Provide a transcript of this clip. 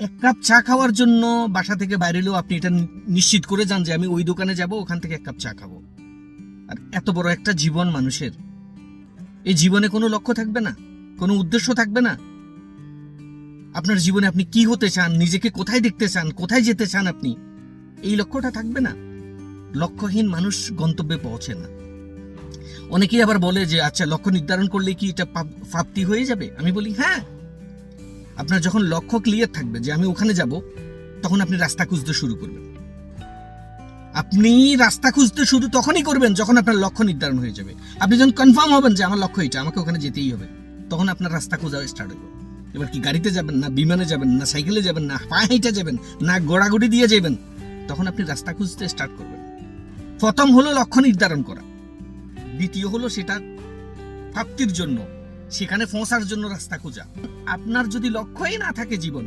এক কাপ চা খাওয়ার জন্য বাসা থেকে বাইরে এলেও আপনি এটা নিশ্চিত করে যান যে আমি ওই দোকানে যাব, ওখান থেকে এক কাপ চা খাবো। আর এত বড় একটা জীবন মানুষের, এই জীবনে কোনো লক্ষ্য থাকবে না, কোনো উদ্দেশ্য থাকবে না। আপনার জীবনে আপনি কি হতে চান, নিজেকে কোথায় দেখতে চান, কোথায় যেতে চান, আপনি এই লক্ষ্যটা থাকবে না। লক্ষ্যহীন মানুষ গন্তব্যে পৌঁছে না। অনেকেই আবার বলে যে আচ্ছা, লক্ষ্য নির্ধারণ করলে কি এটা প্রাপ্তি হয়ে যাবে? আমি বলি হ্যাঁ, আপনার যখন লক্ষ্য ক্লিয়ার থাকবে যে আমি ওখানে যাব, তখন আপনি রাস্তা খুঁজতে শুরু করবেন। আপনি রাস্তা খুঁজতে শুরু তখনই করবেন যখন আপনার লক্ষ্য নির্ধারণ হয়ে যাবে। আপনি যখন কনফার্ম হবেন যে আমার লক্ষ্য এটা, আমাকে ওখানে যেতেই হবে, তখন আপনার রাস্তা খোঁজা স্টার্ট হবে। এবার কি গাড়িতে যাবেন, না বিমানে যাবেন, না সাইকেলে যাবেন, না পায়ে হেঁটে যাবেন, না গোড়াগুড়ি দিয়ে যাবেন, তখন আপনি রাস্তা খুঁজতে স্টার্ট করবেন। প্রথম হলো লক্ষ্য নির্ধারণ করা, দ্বিতীয় হলো সেটা প্রাপ্তির জন্য, সেখানে পৌঁছার জন্য রাস্তা খোঁজা। আপনার যদি লক্ষ্যই না থাকে জীবনে,